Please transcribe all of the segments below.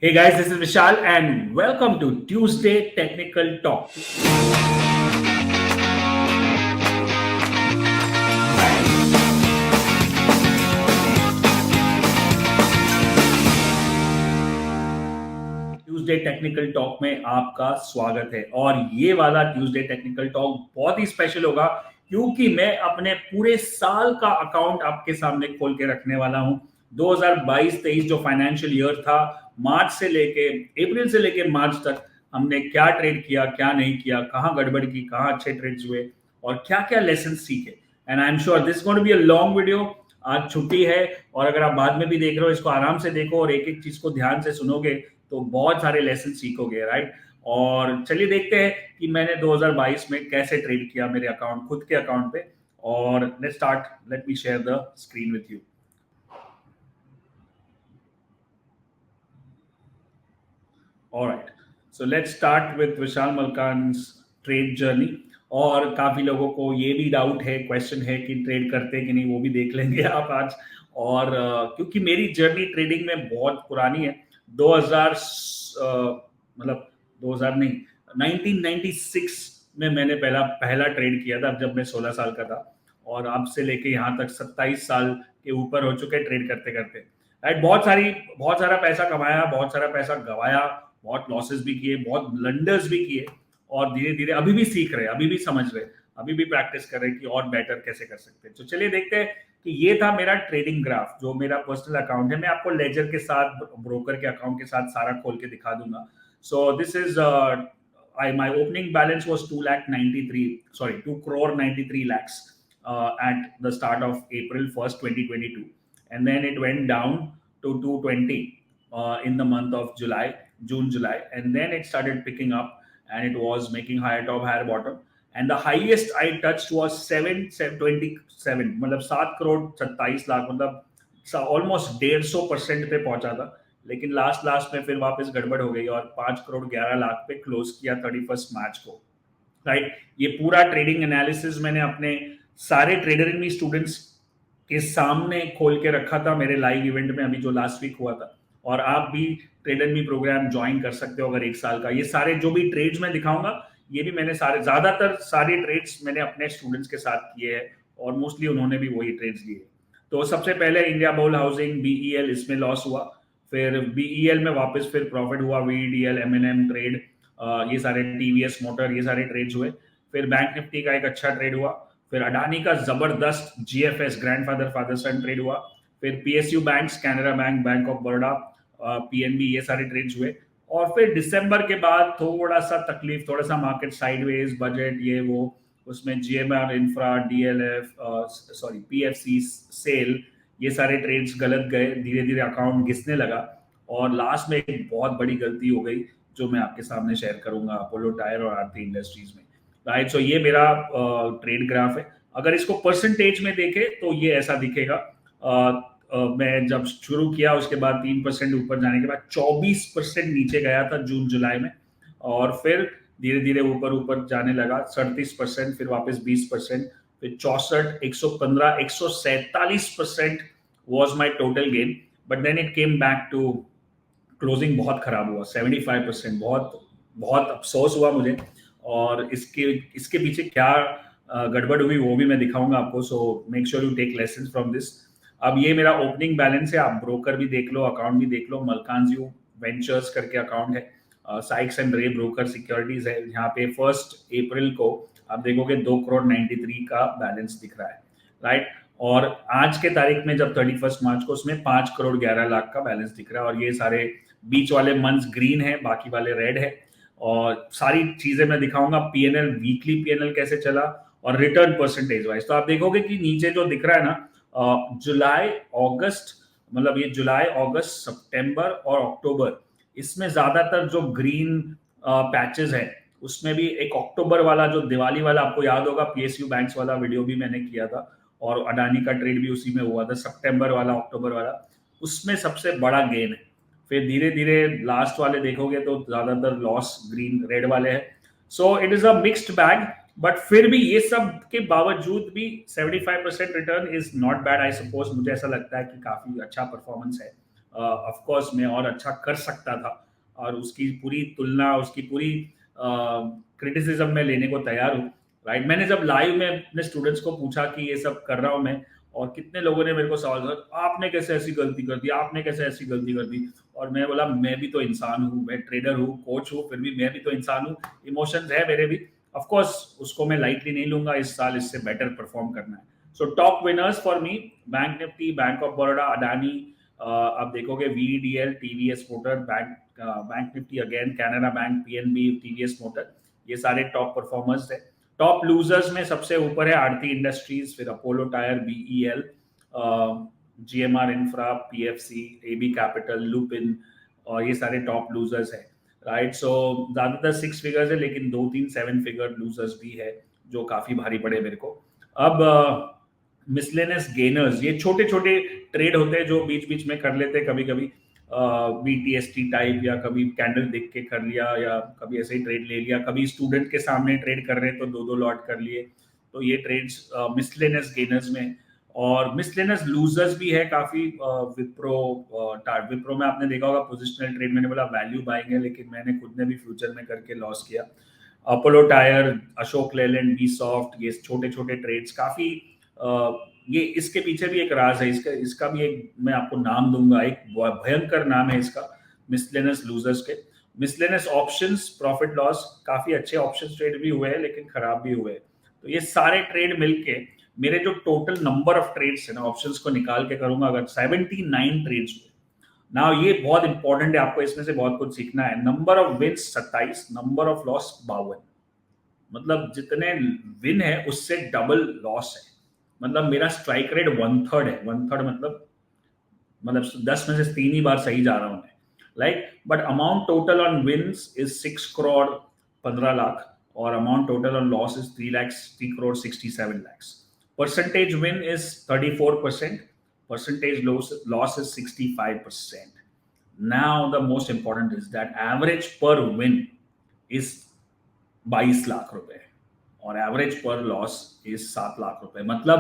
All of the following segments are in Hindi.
Hey guys, this is Vishal and welcome to Tuesday Technical Talk. Tuesday technical talk में आपका स्वागत है और ये वाला ट्यूसडे टेक्निकल टॉक बहुत ही स्पेशल होगा क्योंकि मैं अपने पूरे साल का अकाउंट आपके सामने खोल के रखने वाला हूं। 2022-23 जो फाइनेंशियल ईयर था, मार्च से लेके अप्रैल से लेके मार्च तक हमने क्या ट्रेड किया, क्या नहीं किया, कहाँ गड़बड़ की, कहाँ अच्छे ट्रेड्स हुए और क्या क्या लेसन सीखे। And I am sure this going to be a long video. आज छुट्टी है और अगर आप बाद में भी देख रहे हो, इसको आराम से देखो और एक एक चीज को ध्यान से सुनोगे तो बहुत सारे लेसन सीखोगे, राइट। और चलिए देखते हैं कि मैंने 2022 में कैसे ट्रेड किया मेरे अकाउंट, खुद के अकाउंट पे। और let me share the screen with you. Alright, so let's start with Vishal Malkan's trade journey. और काफी लोगों को ये भी डाउट है, क्वेश्चन है कि ट्रेड करते हैं कि नहीं, वो भी देख लेंगे आप आज। और क्योंकि मेरी जर्नी ट्रेडिंग में बहुत पुरानी है। 2000 मतलब 2000 नहीं, 1996 में मैंने पहला ट्रेड किया था जब मैं 16 साल का था। और अब से लेके यहाँ तक 27 साल के ऊपर हो चुके ट्रेड करते करते, राइट। बहुत सारा पैसा कमाया, बहुत सारा पैसा गवाया, बहुत लॉसेस भी किए, बहुत ब्लंडर्स भी किए। और धीरे धीरे अभी भी सीख रहे, अभी भी समझ रहे, अभी भी प्रैक्टिस कर रहे कि और बेटर कैसे कर सकते हैं। तो चलिए देखते हैं कि ये था मेरा ट्रेडिंग ग्राफ, जो मेरा पर्सनल अकाउंट है। मैं आपको लेजर के साथ, ब्रोकर के अकाउंट के साथ सारा खोल के दिखा दूंगा। सो this is my opening balance was 2 crore 93 lakhs at the start of April 1st 2022, and then it went down to 220 in the month of June July, and then it started picking up and it was making higher top higher bottom, and the highest I touched was 727, मतलब 7 करोड़ 27 लाख, मतलब ऑलमोस्ट 150% पे पहुंचा था। लेकिन लास्ट में फिर वापस गड़बड़ हो गई और 5 करोड़ 11 लाख पे क्लोज किया 31 मार्च को, राइट। ये पूरा ट्रेडिंग एनालिसिस मैंने अपने सारे ट्रेडर इन मी स्टूडेंट्स के सामने खोल के रखा था मेरे लाइव इवेंट में, अभी जो लास्ट वीक हुआ था। और आप भी ट्रेडर मी प्रोग्राम ज्वाइन कर सकते हो अगर 1 साल का। ये सारे जो भी ट्रेड्स मैं दिखाऊंगा, ये भी मैंने ज्यादातर सारे ट्रेड्स मैंने अपने स्टूडेंट्स के साथ किए हैं और मोस्टली उन्होंने भी वही ट्रेड्स लिए। तो सबसे पहले इंडिया बुल हाउसिंग बीईएल, इसमें लॉस हुआ। फिर बीईएल में वापस फिर प्रॉफिट हुआ, वीडीएल, एमएनएम ट्रेड, ये सारे टीवीएस मोटर, ये सारे ट्रेड्स हुए। फिर बैंक निफ्टी का एक अच्छा ट्रेड हुआ। फिर अडानी का जबरदस्त GFS, grandfather father son trade हुआ। फिर PSU banks, Canara bank, bank of Baroda, PNB, ये सारे ट्रेड्स हुए। और फिर दिसंबर के बाद थोड़ा सा तकलीफ, थोड़ा सा मार्केट साइडवेज, बजट ये वो, उसमें GMR infra, DLF, PFC, SAIL, ये सारे ट्रेड्स गलत गए, धीरे धीरे अकाउंट घिसने लगा। और लास्ट में एक बहुत बड़ी गलती हो गई जो मैं आपके सामने शेयर करूंगा, अपोलो टायर और आरती इंडस्ट्रीज में, राइट। सो ये मेरा ट्रेड ग्राफ है। अगर इसको परसेंटेज में देखें तो ये ऐसा दिखेगा। मैं जब शुरू किया उसके बाद 3% ऊपर जाने के बाद 24% नीचे गया था जून जुलाई में, और फिर धीरे धीरे ऊपर ऊपर जाने लगा 37%, फिर वापस 20%, फिर 64, 115, 147% was my total gain, but then it came back to closing बहुत खराब हुआ, 75%। बहुत बहुत अफसोस हुआ मुझे। और इसके पीछे क्या गड़बड़ हुई वो भी मैं दिखाऊंगा आपको। So make sure you take lesson from this. अब ये मेरा ओपनिंग बैलेंस है, आप ब्रोकर भी देख लो, अकाउंट भी देख लो। मलकानजी वेंचर्स करके अकाउंट है, साइक्स एंड रे ब्रोकर सिक्योरिटीज है। यहाँ पे 1 अप्रैल को आप देखोगे 2 करोड़ 93 का बैलेंस दिख रहा है, राइट। और आज के तारीख में जब 31 मार्च को, उसमें 5 करोड़ 11 लाख का बैलेंस दिख रहा है। और ये सारे बीच वाले मंथ्स ग्रीन है, बाकी वाले रेड है। और सारी चीजें मैं दिखाऊंगा, पीएनएल, वीकली पीएनएल कैसे चला और रिटर्न परसेंटेज वाइज। तो आप देखोगे कि नीचे जो दिख रहा है ना, जुलाई अगस्त, मतलब ये जुलाई अगस्त सितंबर और अक्टूबर, इसमें ज्यादातर जो ग्रीन पैचेस है, उसमें भी एक अक्टूबर वाला जो दिवाली वाला, आपको याद होगा पीएसयू बैंक्स वाला वीडियो भी मैंने किया था, और अडानी का ट्रेड भी उसी में हुआ था, सितंबर वाला अक्टूबर वाला, उसमें सबसे बड़ा गेन है। फिर धीरे धीरे लास्ट वाले देखोगे तो ज्यादातर लॉस ग्रीन रेड वाले हैं। So it is a mixed bag, but फिर भी ये सब के बावजूद भी 75% return is not bad, I suppose. मुझे ऐसा लगता है कि काफी अच्छा परफॉर्मेंस है। ऑफ कोर्स मैं और अच्छा कर सकता था, और उसकी पूरी तुलना, उसकी पूरी क्रिटिसिज्म में लेने को तैयार हूँ, राइट। मैंने जब लाइव में अपने स्टूडेंट्स को पूछा कि ये सब कर रहा हूँ मैं, और कितने लोगों ने मेरे को सवाल किया, आपने कैसे ऐसी गलती कर दी, आपने कैसे ऐसी गलती कर दी। और मैं बोला, मैं भी तो इंसान हूँ, मैं ट्रेडर हूँ, कोच हूँ, फिर भी मैं भी तो इंसान हूँ, इमोशंस है मेरे भी। ऑफ कोर्स उसको मैं लाइटली नहीं लूंगा, इस साल इससे बेटर परफॉर्म करना है। So top winners for me, bank Nifty, bank of Baroda, Adani, आप देखोगे VDL, TVS motor, bank Nifty again, Canara bank, PNB, TVS motor, ये सारे टॉप परफॉर्मर्स है। टॉप लूजर्स में सबसे ऊपर है आरती इंडस्ट्रीज, फिर Apollo tyre, BEL, GMR infra, PFC, AB capital, Lupin, और ये सारे टॉप लूजर्स है, राइट। सो ज्यादातर 6 फिगर्स है, लेकिन 2-3 7 फिगर लूजर्स भी है जो काफी भारी पड़े मेरे को। अब मिसलेनियस गेनर्स, ये छोटे छोटे ट्रेड होते हैं जो बीच बीच में कर लेते हैं, कभी कभी बीटीएसटी टाइप, या कभी कैंडल देख के कर लिया, या कभी ऐसे ही ट्रेड ले लिया, कभी स्टूडेंट के सामने ट्रेड कर रहे हैं तो 2-2 लॉट कर लिए, तो ये ट्रेड्स मिसलेनियस गेनर्स में। और मिसलेनियस लूजर्स भी है काफी, विप्रो में आपने देखा होगा पोजिशनल ट्रेड, मैंने बोला वैल्यू बाइंग है, लेकिन मैंने खुद ने भी फ्यूचर में करके लॉस किया। Apollo tyre, Ashok Leyland, B soft, ये छोटे छोटे ट्रेड्स काफी, ये इसके पीछे भी एक राज है, इसका इसका भी एक मैं आपको नाम दूंगा, एक भयंकर नाम है इसका, मिसलेनियस लूजर्स के। मिसलेनियस ऑप्शंस, प्रॉफिट लॉस, काफी अच्छे ऑप्शंस ट्रेड भी हुए हैं, लेकिन खराब भी हुए। तो ये सारे ट्रेड मिलके मेरे जो टोटल नंबर ऑफ ट्रेड्स है ना, ऑप्शंस को निकाल के करूंगा, अगर 79 ट्रेड्स हुए ना, ये बहुत इंपॉर्टेंट है, आपको इसमें से बहुत कुछ सीखना है। Number of wins 27, number of loss 52, मतलब जितने विन है उससे डबल लॉस है। मतलब मेरा स्ट्राइक रेट 1/3 है, 1/3 मतलब 10 में से 3 ही बार सही जा रहा हूं मैं, like. But amount total on wins is 6 crore 15 lakh, और amount total on loss is 3 crore 67 lakhs. Percentage win is 34%, percentage loss is 65%. Now the most important is that average per win is 22 lakh रुपए, और एवरेज पर लॉस इज 7 लाख रुपए, मतलब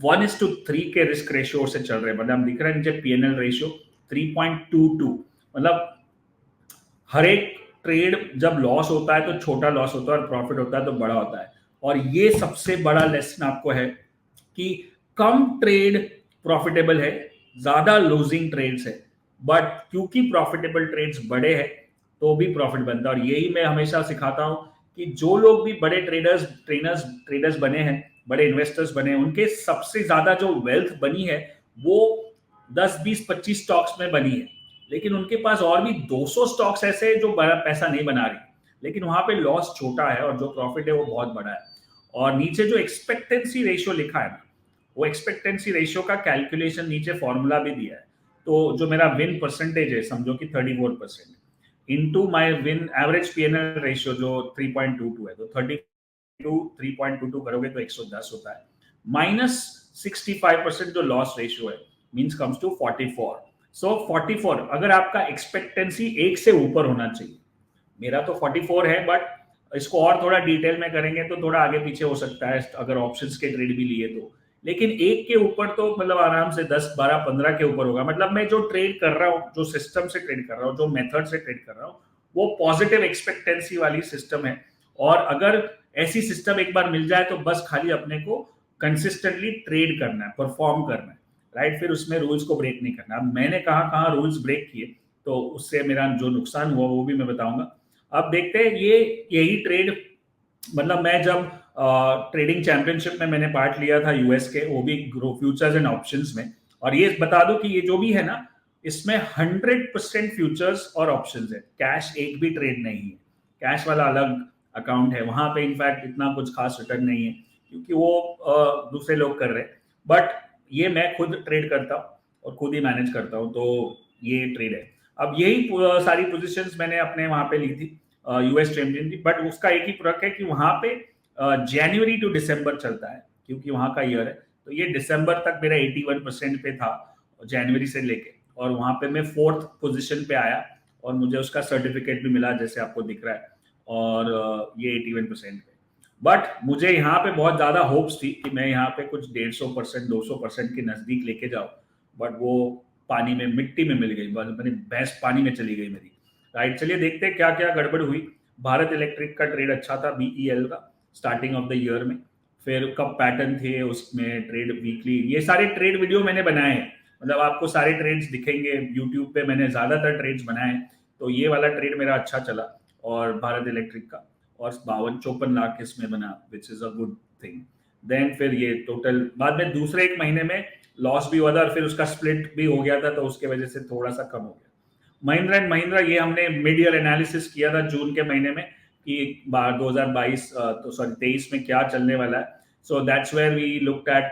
1:3 के रिस्क रेशियो से चल रहे हैं। मतलब दिख रहा है नीचे पीएनएल रेशियो 3.22, मतलब हर एक ट्रेड जब लॉस होता है तो छोटा लॉस होता है, और प्रॉफिट होता है तो बड़ा होता है। और ये सबसे बड़ा लेसन आपको है कि कम ट्रेड प्रॉफिटेबल है, ज्यादा लूजिंग ट्रेड्स है, बट क्योंकि प्रॉफिटेबल ट्रेड्स बड़े हैं तो भी प्रॉफिट बनता है। और यही मैं हमेशा सिखाता हूं कि जो लोग भी बड़े ट्रेडर्स बने हैं, बड़े इन्वेस्टर्स बने हैं, उनके सबसे ज्यादा जो वेल्थ बनी है वो 10-20-25 स्टॉक्स में बनी है, लेकिन उनके पास और भी 200 स्टॉक्स ऐसे हैं जो बड़ा पैसा नहीं बना रही, लेकिन वहां पे लॉस छोटा है और जो प्रॉफिट है वो बहुत बड़ा है। और नीचे जो एक्सपेक्टेंसी रेशियो लिखा है ना, वो एक्सपेक्टेंसी रेशियो का कैलकुलेशन नीचे फॉर्मूला भी दिया है। तो जो मेरा विन परसेंटेज है, समझो कि 34%, into my win average PNL ratio जो 3.22 है, तो 3.22 करोगे तो 110 होता है, माइनस 65% जो लॉस रेशियो है, मींस कम्स टू 44। सो 44, अगर आपका एक्सपेक्टेंसी 1 से ऊपर होना चाहिए, मेरा तो 44 है, बट इसको और थोड़ा डिटेल में करेंगे तो थोड़ा आगे पीछे हो सकता है अगर ऑप्शंस के ट्रेड भी लिए तो, लेकिन 1 के ऊपर तो मतलब आराम से 10, 12, 15 के ऊपर होगा। मतलब मैं जो ट्रेड कर रहा हूँ, जो सिस्टम से ट्रेड कर रहा हूँ, जो मेथड से ट्रेड कर रहा हूँ, वो पॉजिटिव एक्सपेक्टेंसी वाली सिस्टम है। और अगर ऐसी सिस्टम एक बार मिल जाए तो बस खाली अपने को कंसिस्टेंटली ट्रेड करना है, परफॉर्म करना है, राइट। फिर उसमें रूल्स को ब्रेक नहीं करना। अब मैंने कहाँ रूल्स ब्रेक किए तो उससे मेरा जो नुकसान हुआ वो भी मैं बताऊंगा। अब देखते हैं यही ट्रेड, मतलब मैं जब ट्रेडिंग चैंपियनशिप में मैंने पार्ट लिया था यूएस के, वो भी ग्रो फ्यूचर्स एंड ऑप्शंस में। और ये बता दो कि ये जो भी है ना, इसमें 100% फ्यूचर्स और ऑप्शंस है, कैश एक भी ट्रेड नहीं है। कैश वाला अलग अकाउंट है, वहां पे इनफैक्ट इतना कुछ खास रिटर्न नहीं है क्योंकि वो दूसरे लोग कर रहे हैं, बट ये मैं खुद ट्रेड करता हूँ और खुद ही मैनेज करता हूँ, तो ये ट्रेड है। अब यही सारी पोजीशंस मैंने अपने वहां पे ली थी यूएस चैंपियन की, बट उसका एक ही फर्क है कि वहां पे जनवरी टू दिसंबर चलता है क्योंकि वहां का ईयर है, तो ये दिसंबर तक मेरा 81% पे था जनवरी से लेके, और वहां पे मैं 4th पोजीशन पे आया और मुझे उसका सर्टिफिकेट भी मिला जैसे आपको दिख रहा है, और ये 81% पे। बट मुझे यहाँ पे बहुत ज्यादा होप्स थी कि मैं यहाँ पे कुछ 150%, 200% के नजदीक लेके जाऊं, बट वो पानी में, मिट्टी में मिल गई, मेरी भैंस पानी में चली गई मेरी, राइट। चलिए देखते हैं क्या क्या गड़बड़ हुई। भारत इलेक्ट्रिक का ट्रेड अच्छा था, BEL का, स्टार्टिंग ऑफ द ईयर में। फिर कब पैटर्न थे उसमें, ट्रेड वीकली, ये सारे ट्रेड वीडियो मैंने बनाए हैं, मतलब आपको सारे ट्रेड्स दिखेंगे यूट्यूब पे, मैंने ज्यादातर ट्रेड्स बनाए हैं। तो ये वाला ट्रेड मेरा अच्छा चला, और भारत इलेक्ट्रिक का, और 52-54 लाख इसमें बना, which is a good thing. Then फिर ये टोटल बाद में दूसरे एक महीने में लॉस भी हुआ था, और फिर उसका स्प्लिट भी हो गया था, तो उसके वजह से थोड़ा सा कम हो गया। महिंद्रा एंड महिंद्रा, ये हमने मिड ईयर एनालिसिस किया था जून के महीने में कि 2022 तो सॉरी 23 में क्या चलने वाला है। So that's where we looked at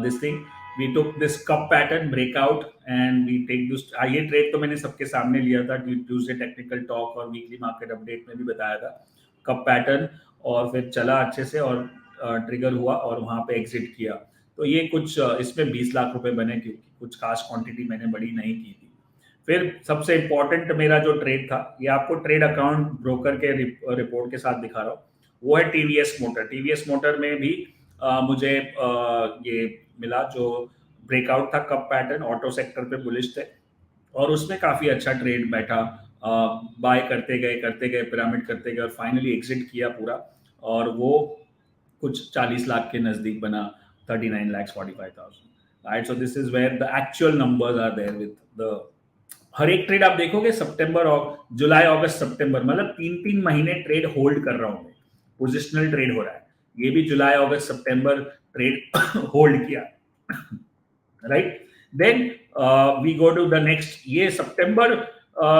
this thing, we took this cup pattern breakout and we take this. ये ट्रेड तो मैंने सबके सामने लिया था, ट्यूसडे टेक्निकल टॉक और वीकली मार्केट अपडेट में भी बताया था, कप पैटर्न, और फिर चला अच्छे से, और ट्रिगर हुआ, और वहां पे एग्जिट किया। तो ये कुछ इसमें 20 लाख रुपए बने, क्योंकि कुछ खास क्वांटिटी मैंने बड़ी नहीं की थी। फिर सबसे इंपॉर्टेंट मेरा जो ट्रेड था, ये आपको ट्रेड अकाउंट ब्रोकर के रिपोर्ट के साथ दिखा रहा हूँ, वो है टीवीएस मोटर। टीवीएस मोटर में भी मुझे ये मिला जो ब्रेकआउट था, कप पैटर्न, ऑटो सेक्टर पे बुलिश थे, और उसमें काफी अच्छा ट्रेड बैठा, बाय करते गए पिरामिड करते गए, और फाइनली एग्जिट किया पूरा, और वो कुछ 40 लाख के नजदीक बना, 39,45,000, right. So this is where the actual numbers are there with the, हर एक ट्रेड आप देखोगे सितंबर और जुलाई अगस्त सितंबर, मतलब 3-3 महीने ट्रेड होल्ड कर रहा हूं मैं, पोजिशनल ट्रेड हो रहा है। ये भी जुलाई अगस्त सितंबर ट्रेड होल्ड किया, right. Then we go to the next, ये सितंबर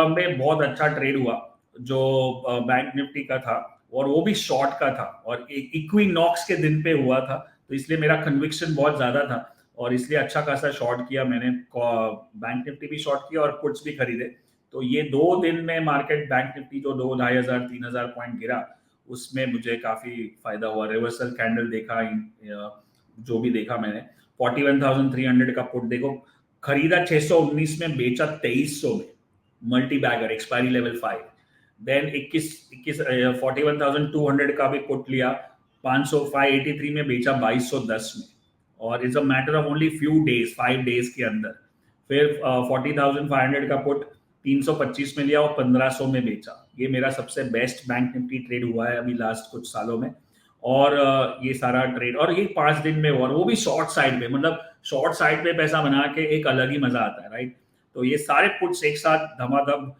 में बहुत अच्छा ट्रेड हुआ, जो बैंक निफ्टी का था, और वो भी शॉर्ट का था, और इक्विनॉक्स के दिन पे हुआ था, तो इसलिए मेरा कन्विक्शन बहुत ज्यादा था, और इसलिए अच्छा खासा शॉर्ट किया मैंने, बैंक निफ्टी भी शॉर्ट किया और पुट्स भी खरीदे। तो ये 2 दिन में मार्केट, बैंक निफ्टी जो 2,500-3,000 पॉइंट गिरा, उसमें मुझे काफी फायदा हुआ। रिवर्सल कैंडल देखा, जो भी देखा मैंने, 41,300 का पुट देखो, खरीदा 619 में, बेचा 2300 में, multi bagger, expiry level 5। Then 41,200 का भी पुट लिया, 583 में, बेचा 2210 में, और it's a matter of only few days, 5 days के अंदर। फिर 40,500 का पुट 325 में लिया, और 1500 में बेचा। ये मेरा सबसे बेस्ट बैंक निफ्टी ट्रेड हुआ है अभी लास्ट कुछ सालों में, और ये सारा ट्रेड, और ये 5 दिन में हुआ, वो भी शॉर्ट साइड पे, मतलब शॉर्ट साइड पे पैसा बना के एक अलग ही मजा आता है, राइट। तो ये सारे पुट्स एक साथ धमाधम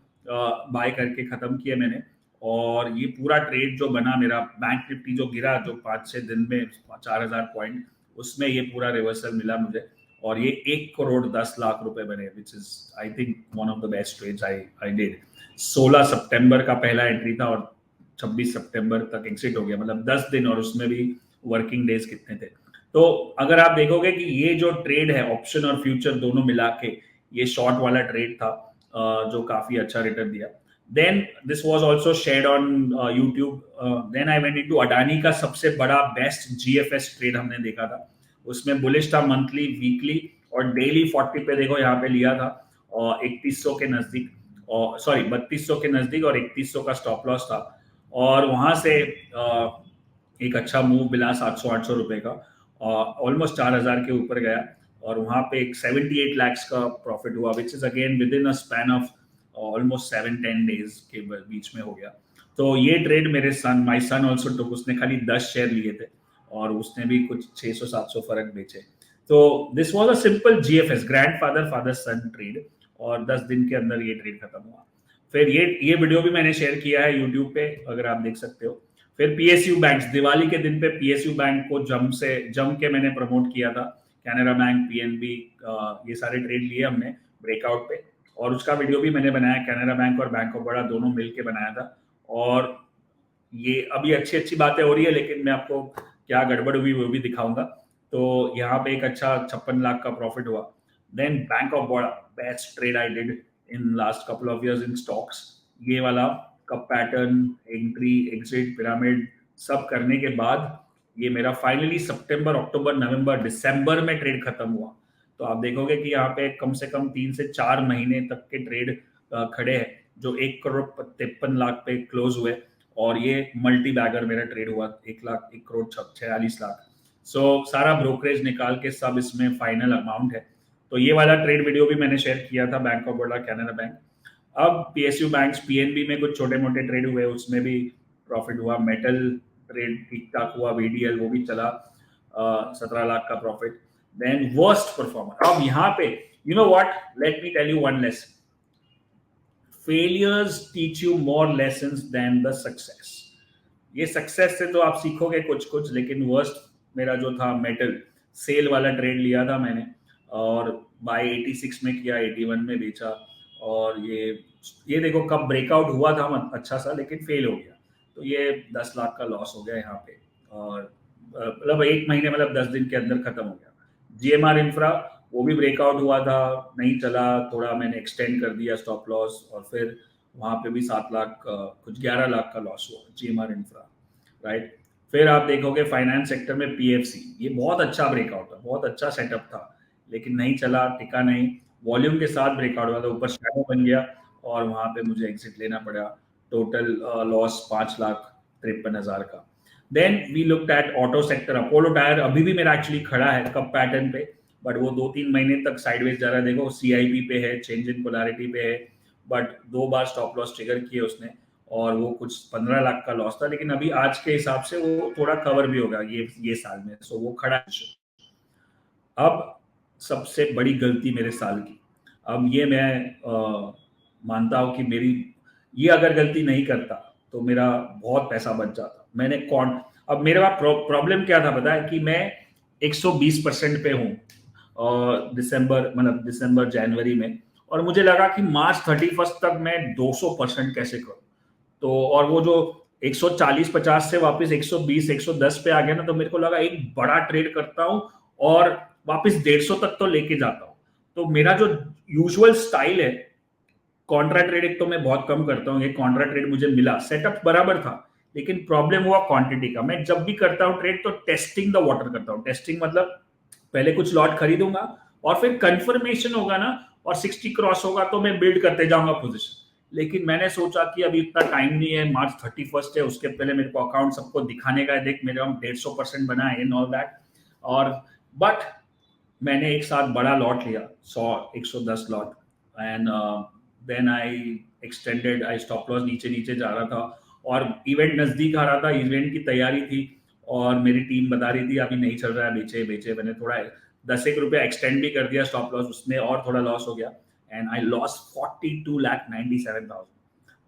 बाय करके खत्म किए मैंने, और ये पूरा ट्रेड जो बना मेरा, बैंक निफ्टी जो गिरा, जो 5-6 दिन में 4,000 पॉइंट, उसमें ये पूरा रिवर्सल मिला मुझे, और ये 1,10,00,000 रुपए बने, which is I think one of the best trades I did. 16 सितंबर का पहला एंट्री था, और 26 सितंबर तक एग्जिट हो गया, मतलब 10 दिन, और उसमें भी वर्किंग डेज कितने थे। तो अगर आप देखोगे कि ये जो ट्रेड है, ऑप्शन और फ्यूचर दोनों मिला के, ये शॉर्ट वाला ट्रेड था, जो काफी अच्छा रिटर्न दिया। Then this was also shared on YouTube. Then I went into Adani का सबसे बड़ा बेस्ट GFS ट्रेड हमने देखा था, उसमें बुलिश था मंथली, वीकली, और डेली 40 पे देखो यहाँ पे लिया था, और 3100 के नजदीक, और सॉरी 3200 के नजदीक, और 3100 का स्टॉप लॉस था, और वहां से एक अच्छा मूव मिला 700-800 रुपए का, ऑलमोस्ट 4,000 के ऊपर गया, और वहां पे एक 78 lakhs का प्रॉफिट हुआ, which is again with in a span of almost 7-10 days के बीच में हो गया। तो ये ट्रेड मेरे सन, माय सन ऑल्सो टुक, उसने खाली 10 शेयर लिए थे, और उसने भी कुछ 600-700 फर्क बेचे। तो this was a simple GFS, grandfather father son trade, और 10 दिन के अंदर ये ट्रेड खत्म हुआ। फिर ये वीडियो भी मैंने शेयर किया है यूट्यूब पे, अगर आप देख सकते हो। फिर PSU बैंक्स, दिवाली के दिन पे PSU बैंक को जम के मैंने प्रमोट किया था, कैनरा बैंक, PNB, ये सारे ट्रेड लिए हमने ब्रेकआउट पे, और उसका वीडियो भी मैंने बनाया, कैनरा बैंक और बैंक ऑफ बड़ौदा दोनों मिलके बनाया था। और ये अभी अच्छी अच्छी बातें हो रही है, लेकिन मैं आपको क्या गड़बड़ हुई वो भी दिखाऊंगा। तो यहाँ पे एक अच्छा 56 लाख का प्रॉफिट हुआ। Then bank of Baroda, best trade I did in last couple of years in stocks, ये वाला cup pattern, entry, exit, pyramid, सब करने के बाद ये मेरा फाइनली सितंबर, अक्टूबर, नवंबर, दिसंबर में ट्रेड खत्म हुआ। तो आप देखोगे कि यहाँ पे कम से कम 3 से 4 महीने तक के ट्रेड खड़े हैं, जो 1,53,00,000 पे क्लोज हुए, और ये मल्टी बैगर मेरा ट्रेड हुआ, 1,46,00,000। सो सारा ब्रोकरेज निकाल के सब इसमें फाइनल अमाउंट है, तो ये वाला ट्रेड वीडियो भी मैंने शेयर किया था, bank of Baroda, Canara bank. अब पीएसयू बैंक, पीएनबी में कुछ छोटे मोटे ट्रेड हुए, उसमें भी प्रॉफिट हुआ। मेटल ट्रेड ठीक ठाक हुआ, वीडीएल वो भी चला, 17 लाख का प्रॉफिट। देन वर्स्ट परफॉर्मर, अब यहाँ पे you know what, let me tell you one lesson, failures teach you more lessons than the success. ये सक्सेस से तो आप सीखोगे कुछ कुछ, लेकिन वर्स्ट मेरा जो था, मेटल सेल वाला ट्रेड लिया था मैंने, और बाय 86 में किया, 81 में बेचा, और ये देखो कब ब्रेकआउट हुआ था अच्छा सा, लेकिन फेल हो गया। तो ये 10 लाख का लॉस हो गया यहाँ पे, और मतलब एक महीने, मतलब 10 दिन के अंदर खत्म हो गया। जीएमआर इंफ्रा, वो भी ब्रेकआउट हुआ था, नहीं चला, थोड़ा मैंने एक्सटेंड कर दिया स्टॉप लॉस, और फिर वहां पे भी 7 लाख कुछ 11 लाख का लॉस हुआ जीएमआर इंफ्रा, राइट। फिर आप देखोगे फाइनेंस सेक्टर में पीएफसी, ये बहुत अच्छा ब्रेकआउट था, बहुत अच्छा सेटअप था, लेकिन नहीं चला, टिका नहीं। वॉल्यूम के साथ ब्रेकआउट हुआ था, ऊपर शैडो बन गया, और वहां पे मुझे एग्जिट लेना पड़ा। टोटल लॉस 5,53,000 का। Then we looked at auto sector, Apollo tyre अभी भी मेरा एक्चुअली खड़ा है कप पैटर्न पे, बट वो 2-3 महीने तक साइडवेज जा रहा है। देखो सीआईपी पे है, चेंज इन पोलैरिटी पे है, but 2 bar stop loss trigger किए उसने, और वो कुछ 15 लाख का लॉस था, लेकिन अभी आज के हिसाब से वो थोड़ा कवर भी होगा ये साल में, सो वो खड़ा है। अब सबसे बड़ी गलती मेरे साल की, अब ये मैं मानता हूं कि मेरी, ये अगर गलती नहीं करता तो मेरा बहुत पैसा बच जाता। मैंने कौन, अब मेरे पास प्रॉब्लम क्या था पता है, कि मैं 120% पे हूँ दिसंबर, मतलब दिसंबर जनवरी में, और मुझे लगा कि मार्च 31 तक मैं 200% कैसे करूं। तो और वो जो 140-50 से वापस 120-110 पे आ गया ना, तो मेरे को लगा एक बड़ा ट्रेड करता हूं, और वापस 150 तक तो लेके जाता हूं। तो मेरा जो यूजुअल स्टाइल है, कॉन्ट्रा ट्रेड एक तो मैं बहुत कम करता हूँ, ये कॉन्ट्रा ट्रेड मुझे मिला, सेटअप बराबर था, लेकिन प्रॉब्लम हुआ क्वांटिटी का। मैं जब भी करता हूँ ट्रेड, तो टेस्टिंग द वाटर करता हूँ। टेस्टिंग मतलब पहले कुछ लॉट खरीदूंगा, और फिर कंफर्मेशन होगा ना, और 60 क्रॉस होगा तो मैं बिल्ड करते जाऊंगा पोजीशन। लेकिन मैंने सोचा कि अभी इतना टाइम नहीं है, मार्च 31 है, उसके पहले मेरे को अकाउंट सबको दिखाने का है, देख मेरे हम 150% बना है, ऑल दैट। और बट मैंने एक साथ बड़ा लॉट लिया, 100-110 lot, and then I extended, I stop loss नीचे नीचे जा रहा था, और इवेंट नजदीक आ रहा था, इवेंट की तैयारी थी, और मेरी टीम बता रही थी अभी नहीं चल रहा है, बेचे बेचे। मैंने थोड़ा 10 रुपया एक्सटेंड भी कर दिया स्टॉप लॉस उसमें, और थोड़ा लॉस हो गया, and I loss 42,97,000।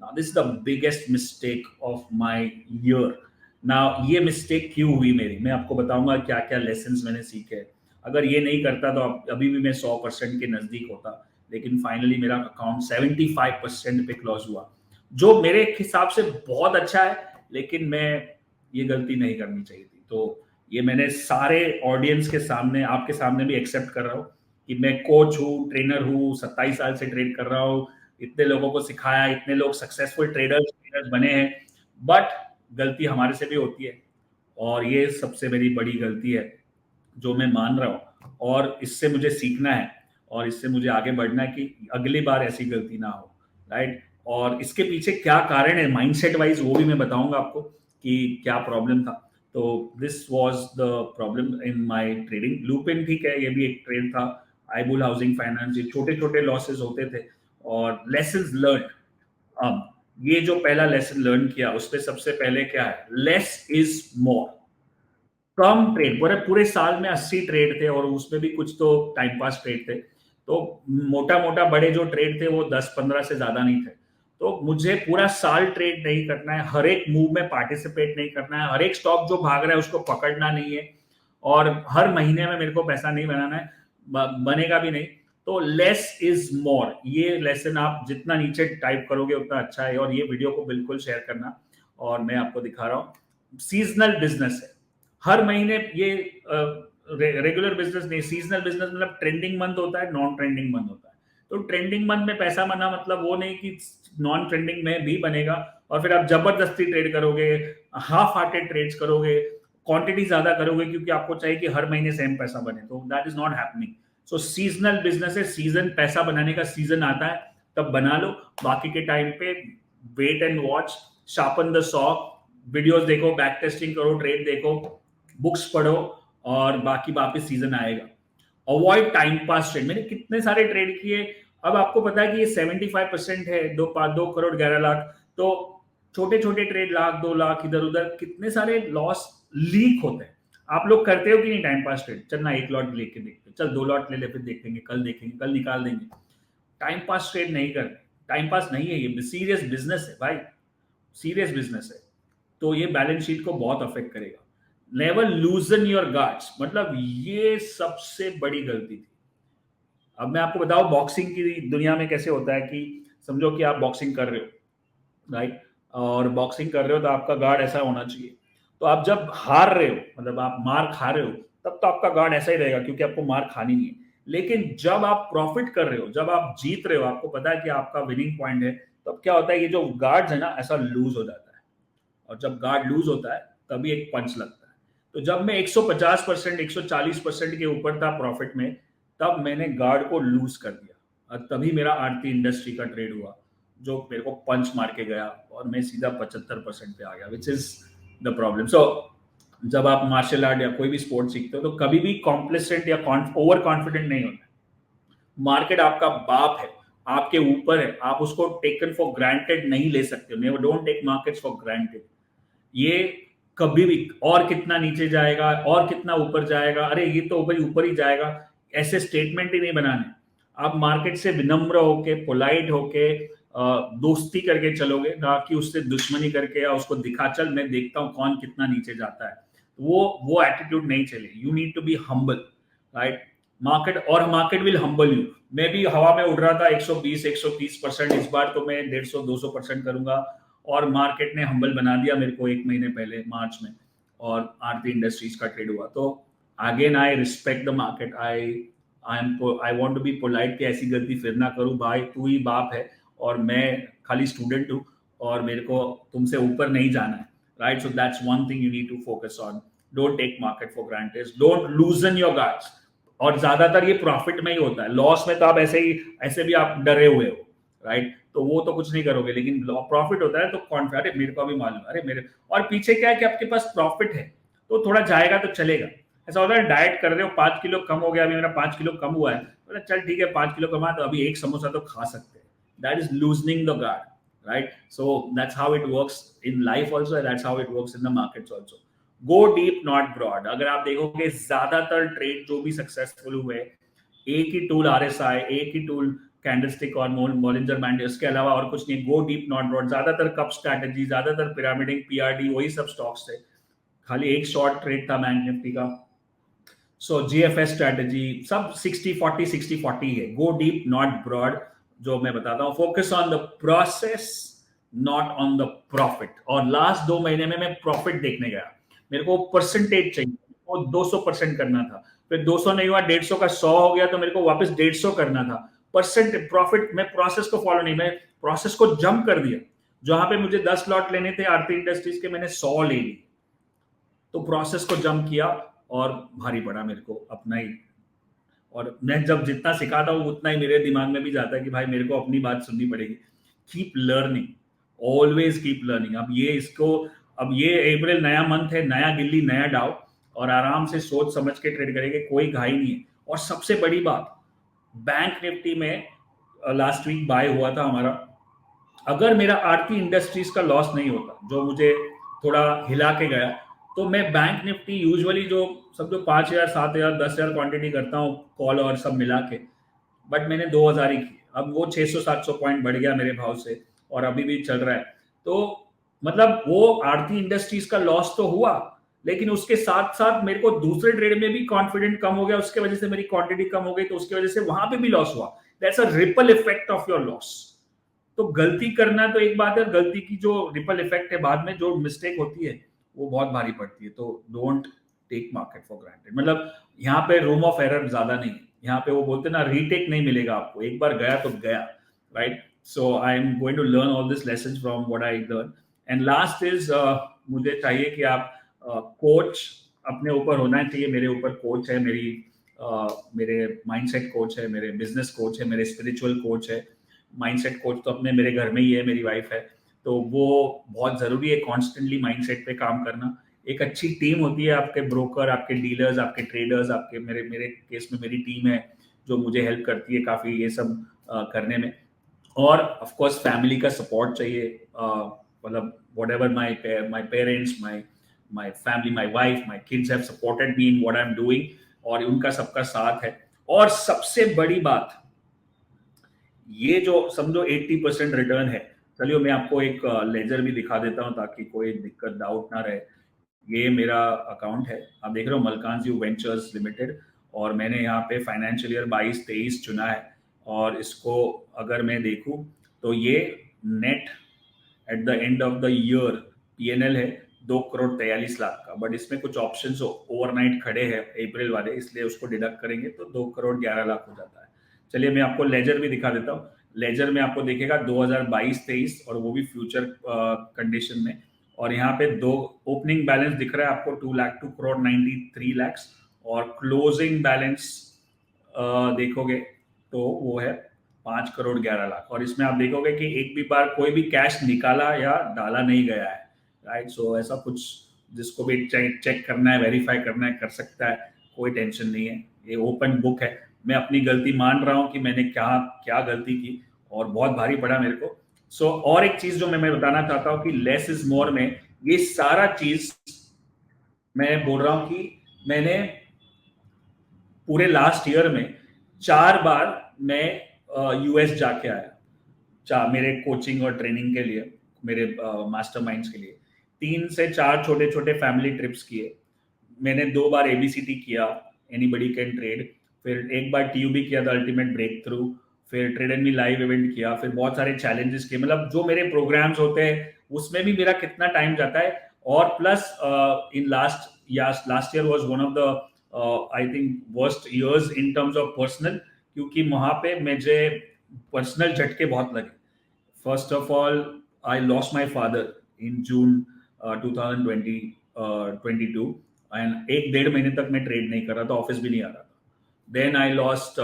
Now this is the biggest mistake of my year. Now ये मिस्टेक क्यों हुई मेरी, मैं आपको बताऊंगा क्या क्या लेसन मैंने सीखे। अगर ये नहीं करता तो अभी भी मैं 100% के नजदीक होता, लेकिन फाइनली मेरा अकाउंट 75% पे क्लोज हुआ, जो मेरे हिसाब से बहुत अच्छा है, लेकिन मैं ये गलती नहीं करनी चाहिए थी। तो ये मैंने सारे ऑडियंस के सामने, आपके सामने भी एक्सेप्ट कर रहा हूँ कि मैं कोच हूँ, ट्रेनर हूँ, 27 साल से ट्रेड कर रहा हूँ, इतने लोगों को सिखाया, इतने लोग सक्सेसफुल ट्रेडर्स बने हैं, बट गलती हमारे से भी होती है, और ये सबसे मेरी बड़ी गलती है जो मैं मान रहा हूँ, और इससे मुझे सीखना है, और इससे मुझे आगे बढ़ना है कि अगली बार ऐसी गलती ना हो, राइट। और इसके पीछे क्या कारण है माइंडसेट वाइज, वो भी मैं बताऊंगा आपको कि क्या प्रॉब्लम था। तो this was the problem in my trading. Lupin ठीक है, ये भी एक ट्रेड था, आईबुल हाउसिंग फाइनेंस, ये छोटे छोटे लॉसेस होते थे, और लेसन्स लर्न। अब ये जो पहला लेसन लर्न किया, उसमें सबसे पहले क्या है, less is more. Come trade, पूरे पूरे साल में 80 ट्रेड थे, और उसमें भी कुछ तो टाइम पास ट्रेड थे, तो मोटा मोटा बड़े जो ट्रेड थे वो 10-15 से ज्यादा नहीं थे। तो मुझे पूरा साल ट्रेड नहीं करना है, हर एक मूव में पार्टिसिपेट नहीं करना है, हर एक स्टॉक जो भाग रहा है उसको पकड़ना नहीं है, और हर महीने में मेरे को पैसा नहीं बनाना है, बनेगा भी नहीं। तो लेस इज मोर, ये लेसन आप जितना नीचे टाइप करोगे उतना अच्छा है, और ये वीडियो को बिल्कुल शेयर करना। और मैं आपको दिखा रहा हूँ, सीजनल बिजनेस है, हर महीने ये रेगुलर बिजनेस नहीं, सीजनल बिजनेस मतलब ट्रेंडिंग मंथ होता है, नॉन ट्रेंडिंग मंथ होता है। तो ट्रेंडिंग मंथ में पैसा बना मतलब वो नहीं कि नॉन ट्रेंडिंग में भी बनेगा, और फिर आप जबरदस्ती ट्रेड करोगे, हाफ हार्टेड ट्रेड्स करोगे, क्वांटिटी ज्यादा करोगे क्योंकि आपको चाहिए कि हर महीने सेम पैसा बने, तो that is not happening. So seasonal business है, सीजन पैसा बनाने का सीजन आता है तब बना लो, बाकी के टाइम पे wait and watch, sharpen the saw, videos देखो, बैक टेस्टिंग करो, ट्रेड देखो, बुक्स पढ़ो, और बाकी वापस सीजन आएगा। Avoid time pass trade. मैंने कितने सारे ट्रेड किए, अब आपको पता है कि ये 75% है, 2 करोड़ 11 लाख। तो छोटे छोटे ट्रेड, लाख 2 लाख इधर उधर, कितने सारे लॉस लीक होते हैं। आप लोग करते हो कि नहीं टाइम पास ट्रेड? चल ना 1 लॉट लेके देखते, चल 2 लॉट ले ले, फिर देखेंगे, कल देखेंगे, कल निकाल देंगे। टाइम पास ट्रेड नहीं करते, टाइम पास नहीं है, ये सीरियस बिजनेस है भाई, सीरियस बिजनेस है। तो ये बैलेंस शीट को बहुत अफेक्ट करेगा। नेवर लूजन योर गार्ड्स, मतलब ये सबसे बड़ी गलती थी। अब मैं आपको बताऊं बॉक्सिंग की दुनिया में कैसे होता है कि समझो कि आप बॉक्सिंग कर रहे हो, राइट, और बॉक्सिंग कर रहे हो तो आपका गार्ड ऐसा होना चाहिए। तो आप जब हार रहे हो, मतलब आप मार खा रहे हो, तब तो आपका गार्ड ऐसा ही रहेगा क्योंकि आपको मार खानी नहीं है। लेकिन जब आप प्रॉफिट कर रहे हो, जब आप जीत रहे हो, आपको पता है कि आपका विनिंग पॉइंट है, तब क्या होता है, ये जो गार्ड्स है ना, ऐसा लूज हो जाता है। और जब गार्ड लूज होता है तभी एक पंच लगता है। तो जब मैं 150% 140% के ऊपर था प्रॉफिट में, तब मैंने गार्ड को लूज कर दिया, और तभी मेरा आरती इंडस्ट्री का ट्रेड हुआ, जो मेरे को पंच मार के गया, और मैं सीधा 75% पे आ गया, विच इज द प्रॉब्लम। सो जब आप मार्शल आर्ट या कोई भी स्पोर्ट सीखते हो तो कभी भी कॉम्प्लिसेंट या ओवर कॉन्फिडेंट नहीं होना। मार्केट आपका बाप है, आपके ऊपर है, आप उसको टेकन फॉर ग्रांटेड नहीं ले सकते हो। Never, don't take markets for granted. ये कभी भी और कितना नीचे जाएगा और कितना ऊपर जाएगा, अरे ये तो ऊपर ऊपर ही जाएगा, ऐसे स्टेटमेंट ही नहीं बनाने। आप मार्केट से विनम्र होके, पोलाइट होके, दोस्ती करके चलोगे, ना कि उससे दुश्मनी करके या उसको दिखा चल मैं देखता हूं कौन कितना नीचे जाता है। वो एटीट्यूड नहीं चले। You need to be humble, right. Market, और मार्केट विल हम्बल यू। मैं भी हवा में उड़ रहा था 120 130%, इस बार तो मैं 150 200% करूंगा, और मार्केट ने हम्बल बना दिया मेरे को 1 महीने पहले मार्च में, और आरती इंडस्ट्रीज का ट्रेड हुआ। तो again I respect the market, I want to be polite कि ऐसी गलती फिर ना करूं। भाई तू ही बाप है और मैं खाली स्टूडेंट हूं, और मेरे को तुमसे ऊपर नहीं जाना है, right. So that's one thing you need to focus on. Don't take market for granted, don't loosen your guards. और ज्यादातर ये प्रॉफिट में ही होता है, लॉस में तो आप ऐसे ही, ऐसे भी आप डरे हुए हो, राइट। तो वो तो कुछ नहीं करोगे, लेकिन प्रॉफिट होता है तो कॉन्फिडेंट, अरे मेरे को अभी मालूम है, अरे मेरे, और पीछे क्या है कि आपके पास प्रॉफिट है तो थोड़ा जाएगा तो चलेगा। ऐसा होता है डाइट कर रहे हो, 5 किलो कम हो गया, अभी मेरा 5 किलो कम हुआ है, तो चल ठीक है 5 किलो कमा, तो अभी एक समोसा तो खा सकते हैं। That is loosening the guard, right. So that's how it works in life also, that's how it works in the markets also. Go deep not broad. अगर आप देखोगे ज्यादातर ट्रेड जो भी सक्सेसफुल हुए, एक ही टूल RSI, एक ही टूल कैंडलस्टिक और बॉलिंजर बैंड, इसके अलावा और कुछ नहीं। गो डीप नॉट ब्रॉड, ज्यादातर कप स्ट्रैटेजी, ज्यादातर पिरामिडिंग, PRD, वही सब स्टॉक्स थे। खाली एक शॉर्ट ट्रेड था बैंक निफ्टी का। सो GFS स्ट्रैटेजी सब 60-40 है। गो डीप नॉट ब्रॉड, जो मैं बताता हूँ, focus on the process not on the profit. और लास्ट 2 महीने में मैं प्रॉफिट देखने गया, मेरे को परसेंटेज चाहिए, वो 200% करना था, फिर 200 नहीं हुआ, 150 का 100 हो गया, तो मेरे को वापस 150 करना था। परसेंट प्रॉफिट, मैं प्रोसेस को फॉलो नहीं, मैं प्रोसेस को जंप कर दिया। जहां पे मुझे 10 लॉट लेने थे आरती इंडस्ट्रीज के, मैंने 100 ले ली। तो प्रोसेस को जंप किया और भारी पड़ा मेरे को अपना ही। और मैं जब जितना सिखाता हूँ उतना ही मेरे दिमाग में भी जाता है कि भाई मेरे को अपनी बात सुननी पड़ेगी। Keep learning, always keep learning. अब ये इसको, अब ये अप्रैल नया मंथ है, नया गिल्ली नया डाव, और आराम से सोच समझ के ट्रेड करेंगे, कोई घाई नहीं है। और सबसे बड़ी बात, बैंक निफ्टी में लास्ट वीक बाय हुआ था हमारा। अगर मेरा आरती इंडस्ट्रीज का लॉस नहीं होता, जो मुझे थोड़ा हिला के गया, तो मैं बैंक निफ्टी यूजुअली जो सब जो 5,000 7,000 10,000 क्वांटिटी करता हूँ कॉल और सब मिला के, बट मैंने 2,000 ही की। अब वो 600-700 पॉइंट बढ़ गया मेरे भाव से, और अभी भी चल रहा है। तो मतलब वो आरती इंडस्ट्रीज का लॉस तो हुआ, लेकिन उसके साथ साथ मेरे को दूसरे ट्रेड में भी कॉन्फिडेंट कम हो गया, उसके वजह से मेरी क्वांटिटी कम हो गई, तो उसकी वजह से वहां पे भी लॉस हुआ। That's a ripple effect of your loss. तो गलती करना तो एक बात है, गलती की जो रिपल इफेक्ट है, बाद में जो मिस्टेक होती है वो बहुत भारी पड़ती है। तो don't take market for granted. मतलब यहाँ पे रूम ऑफ एरर ज्यादा नहीं है, यहाँ पे वो बोलते ना रीटेक नहीं मिलेगा आपको, एक बार गया तो गया, right. So I am going to learn all this lesson from what I learn. And last is, मुझे चाहिए कि आप कोच अपने ऊपर होना चाहिए। मेरे ऊपर कोच है, मेरे माइंडसेट कोच है, मेरे बिजनेस कोच है, मेरे स्पिरिचुअल कोच है। माइंडसेट कोच तो अपने मेरे घर में ही है, मेरी वाइफ है। तो वो बहुत जरूरी है कॉन्स्टेंटली माइंडसेट पे काम करना। एक अच्छी टीम होती है, आपके ब्रोकर, आपके डीलर्स, आपके ट्रेडर्स, आपके मेरे मेरे केस में मेरी टीम है जो मुझे हेल्प करती है काफ़ी ये सब करने में। और ऑफ कोर्स फैमिली का सपोर्ट चाहिए, मतलब whatever my parents, my family, my wife, my kids have supported me in what I'm doing, और उनका सबका साथ है। और सबसे बड़ी बात, ये जो समझो 80% रिटर्न है। चलिए मैं आपको एक लेजर भी दिखा देता हूँ ताकि कोई दिक्कत डाउट ना रहे। ये मेरा अकाउंट है, आप देख रहे हो मलकान यू वेंचर्स लिमिटेड, और मैंने यहाँ पे फाइनेंशियल ईयर 22-23 चुना है। और इसको अगर मैं देखूँ तो ये net at the end of the year PNL है 2,43,00,000 का, बट इसमें कुछ ऑप्शन ओवरनाइट खड़े हैं अप्रैल वाले, इसलिए उसको डिडक्ट करेंगे तो 2,11,00,000 हो जाता है। चलिए मैं आपको लेजर भी दिखा देता हूँ। लेजर में आपको देखेगा 2022-23 और वो भी फ्यूचर कंडीशन में, और यहाँ पे दो ओपनिंग बैलेंस दिख रहा है आपको 2,93,00,000, और क्लोजिंग बैलेंस देखोगे तो वो है 5,11,00,000, और इसमें आप देखोगे कि एक भी बार कोई भी कैश निकाला या डाला नहीं गया है, राइट। सो ऐसा कुछ जिसको भी चेक करना है, वेरीफाई करना है, कर सकता है, कोई टेंशन नहीं है, ये ओपन बुक है। मैं अपनी गलती मान रहा हूँ कि मैंने क्या क्या गलती की और बहुत भारी पड़ा मेरे को। सो और एक चीज जो मैं बताना चाहता हूँ कि लेस इज मोर में ये सारा चीज मैं बोल रहा हूँ कि मैंने पूरे लास्ट ईयर में 4 बार मैं यूएस जाके आया, मेरे कोचिंग और ट्रेनिंग के लिए, मेरे मास्टरमाइंड्स के लिए 3 से 4 छोटे छोटे फैमिली ट्रिप्स किए। मैंने 2 बार एबीसीटी किया, एनीबडी कैन ट्रेड, फिर एक बार टीयूबी किया था, अल्टीमेट ब्रेक थ्रू, फिर trade and me live event किया, फिर बहुत सारे चैलेंजेस किए। मतलब जो मेरे प्रोग्राम्स होते हैं उसमें भी मेरा कितना टाइम जाता है। और plus in last year was one of the I think worst years in terms of personal, क्योंकि वहां पे मुझे पर्सनल झटके बहुत लगे। First of all I lost my father in June 2022, and 1-1.5 महीने तक मैं ट्रेड नहीं कर रहा था, ऑफिस भी नहीं आ रहा था। Then I lost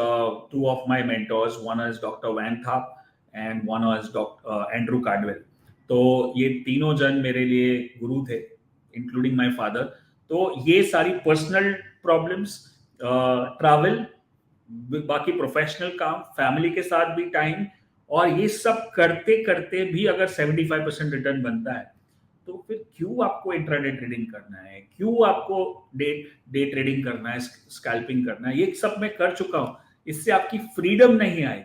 2 of my mentors, one is doctor Van Tharp and one is doctor Andrew Cardwell. तो ये तीनों जन मेरे लिए गुरु थे, इंक्लूडिंग माय फादर। तो ये सारी पर्सनल प्रॉब्लम्स, ट्रैवल, बाकी प्रोफेशनल काम, फैमिली के साथ भी टाइम, और ये सब करते करते भी अगर 75% रिटर्न बनता है तो फिर क्यों आपको इंट्राडे ट्रेडिंग करना है, क्यों आपको डे डे ट्रेडिंग करना है, स्कैल्पिंग करना है। ये सब मैं कर चुका हूं, इससे आपकी फ्रीडम नहीं आएगी,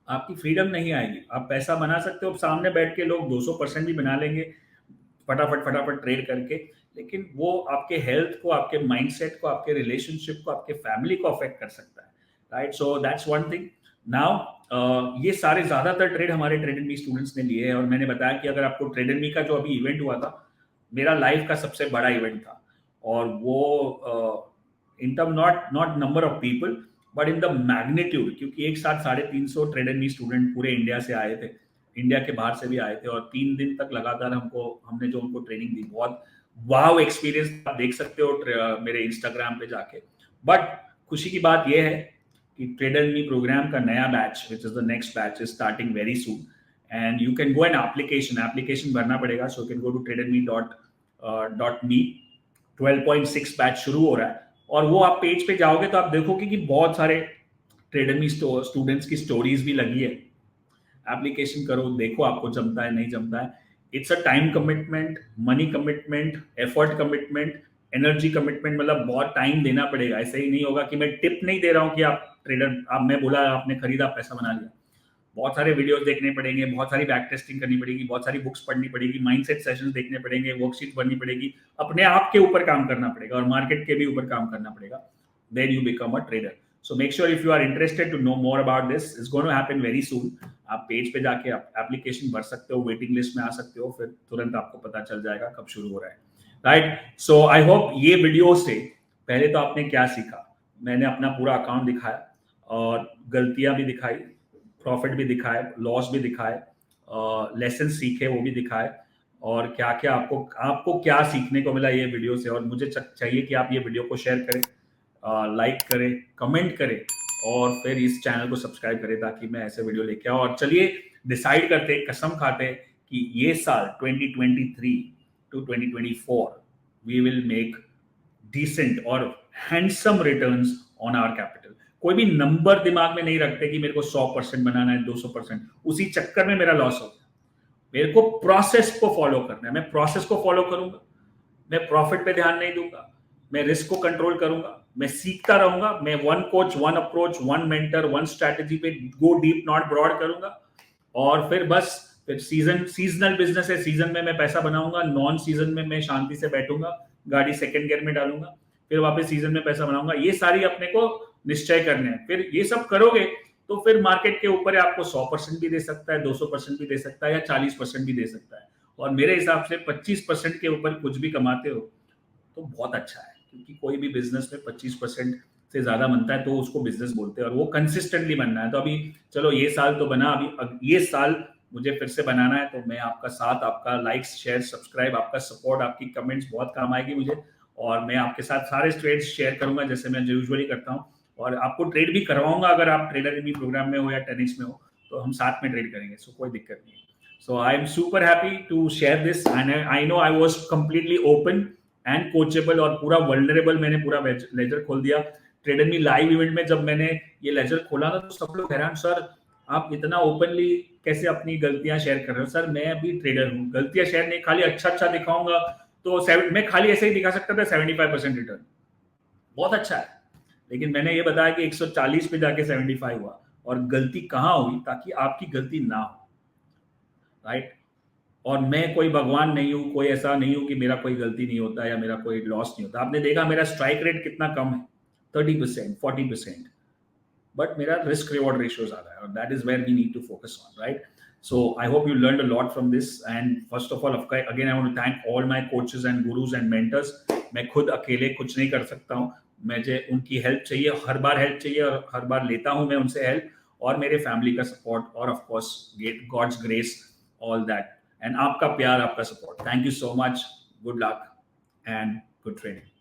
आपकी फ्रीडम नहीं आएगी। आप पैसा बना सकते हो, सामने बैठ के लोग 200% भी बना लेंगे फटाफट फटाफट ट्रेड करके, लेकिन वो आपके हेल्थ को, आपके माइंडसेट को, आपके रिलेशनशिप को, आपके फैमिली को अफेक्ट कर सकता है, right. So that's one thing. Now ये सारे ज्यादातर ट्रेड हमारे ट्रेड एंड मी स्टूडेंट्स ने लिए हैं, और मैंने बताया कि अगर आपको ट्रेड एंड मी का जो अभी इवेंट हुआ था, मेरा लाइफ का सबसे बड़ा इवेंट था, और वो in term not not number of people but in the magnitude, क्योंकि एक साथ 350 ट्रेड एंड मी स्टूडेंट पूरे इंडिया से आए थे, इंडिया के बाहर से भी आए थे, और 3 दिन तक लगातार हमने जो उनको ट्रेनिंग दी, बहुत वाव एक्सपीरियंस, आप देख सकते हो मेरे इंस्टाग्राम पे जाके। बट खुशी की बात यह है कि ट्रेड एंड मी प्रोग्राम का नया batch, which is the next batch, is starting very soon, and you can go an application भरना पड़ेगा। So you can go to tradeandme.me। 12.6 batch शुरू हो रहा है, और वो आप पेज पे जाओगे तो आप देखोगे कि बहुत सारे ट्रेड एंड मी स्टूडेंट्स की स्टोरीज भी लगी है। एप्लीकेशन करो, देखो आपको जमता है नहीं जमता है। It's a time commitment, money commitment, effort commitment, energy commitment, मतलब बहुत टाइम देना पड़ेगा। ऐसे ही नहीं होगा कि मैं टिप नहीं दे रहा हूँ कि आप ट्रेडर, आप मैं बोला आपने खरीदा पैसा बना लिया। बहुत सारे वीडियोस देखने पड़ेंगे, बहुत सारी बैक टेस्टिंग करनी पड़ेगी, बहुत सारी बुक्स पढ़नी पड़ेगी, माइंडसेट सेशंस देखने पड़ेंगे, वर्कशीट बननी पड़ेगी, अपने आप के ऊपर काम करना पड़ेगा और मार्केट के भी ऊपर काम करना पड़ेगा। Then you become a trader. So make sure if you are interested to know more about this, it's going to happen very soon. आप पेज पे जाके एप्लीकेशन भर सकते हो, वेटिंग लिस्ट में आ सकते हो, फिर तुरंत आपको पता चल जाएगा कब शुरू हो रहा है, राइट। सो आई होप ये वीडियो से पहले तो आपने क्या सीखा, मैंने अपना पूरा अकाउंट दिखाया और गलतियां भी दिखाई, प्रॉफिट भी दिखाए, लॉस भी दिखाए, लेसन सीखे वो भी दिखाए, और क्या क्या आपको क्या सीखने को मिला ये वीडियो से। और मुझे चाहिए कि आप ये वीडियो को शेयर करें, लाइक करें, कमेंट करें, और फिर इस चैनल को सब्सक्राइब करें ताकि मैं ऐसे वीडियो लेके आऊं। और चलिए डिसाइड करते, कसम खाते कि ये साल 2023 to 2024 we will make decent और handsome returns on our capital. कोई भी नंबर दिमाग में नहीं रखते कि मेरे को 100% बनाना है, 200%, उसी चक्कर में मेरा लॉस हो गया. मेरे को प्रोसेस को फॉलो करना है, मैं प्रोसेस को फॉलो करूंगा, मैं प्रॉफिट पे ध्यान नहीं दूंगा, मैं रिस्क को कंट्रोल करूंगा, मैं सीखता रहूंगा, मैं one coach, one approach, one mentor, one strategy पे गो डीप नॉट ब्रॉड करूंगा. और फिर बस फिर सीजनल बिजनेस है, सीजन में मैं पैसा बनाऊंगा, नॉन सीजन में मैं शांति से बैठूंगा, गाड़ी सेकंड गियर में डालूंगा, फिर वापस सीजन में पैसा बनाऊंगा. ये सारी अपने को निश्चय करने हैं. फिर ये सब करोगे तो फिर मार्केट के ऊपर आपको 100% भी दे सकता है, 200% भी दे सकता है, या 40% भी दे सकता है. और मेरे हिसाब से 25% के ऊपर कुछ भी कमाते हो तो बहुत अच्छा है, क्योंकि कोई भी बिजनेस में 25% से ज्यादा बनता है तो उसको बिजनेस बोलते हैं, और वो कंसिस्टेंटली बनना है. तो अभी चलो ये साल तो बना, अभी ये साल मुझे फिर से बनाना है. तो मैं आपका साथ, आपका लाइक्स, शेयर, सब्सक्राइब, आपका सपोर्ट, आपकी कमेंट्स बहुत काम आएगी मुझे. और मैं आपके साथ सारे ट्रेड्स शेयर करूंगा जैसे मैं यूजुअली करता हूँ, और आपको ट्रेड भी करवाऊंगा. अगर आप ट्रेडर भी प्रोग्राम में हो या टेनिस में हो तो हम साथ में ट्रेड करेंगे, सो कोई दिक्कत नहीं है. So I am super happy to share this, and I know I was completely open and coachable और पूरा वल्नरेबल. मैंने पूरा लेजर खोल दिया. ट्रेडर मी लाइव इवेंट में जब मैंने ये लेजर खोला ना तो सब लोग हैरान, सर आप इतना ओपनली कैसे अपनी गलतियां शेयर कर रहे हो. सर मैं अभी ट्रेडर हूँ, गलतियां शेयर नहीं, खाली अच्छा दिखाऊंगा. तो मैं खाली ऐसे ही दिखा सकता था 75% रिटर्न, बहुत अच्छा है. लेकिन मैंने ये बताया कि 140 पे जाके 75 हुआ, और गलती कहाँ हुई ताकि आपकी गलती ना हो, राइट. और मैं कोई भगवान नहीं हूं, कोई ऐसा नहीं हूं कि मेरा कोई गलती नहीं होता या मेरा कोई लॉस नहीं होता. आपने देखा मेरा स्ट्राइक रेट कितना कम है, 30%, 40%, बट मेरा रिस्क रिवॉर्ड रेशियो ज्यादा है, और that is where we need to focus on, right. So I hope you learned a lot from this. And first of all, again, I want to thank all my coaches and gurus and mentors. मैं खुद अकेले कुछ नहीं कर सकता हूँ, मुझे उनकी हेल्प चाहिए, हर बार हेल्प चाहिए, और हर बार लेता हूँ मैं उनसे हेल्प, और मेरे फैमिली का सपोर्ट, और of course God's grace, all that, and आपका प्यार, आपका support. Thank you so much. Good luck and good training.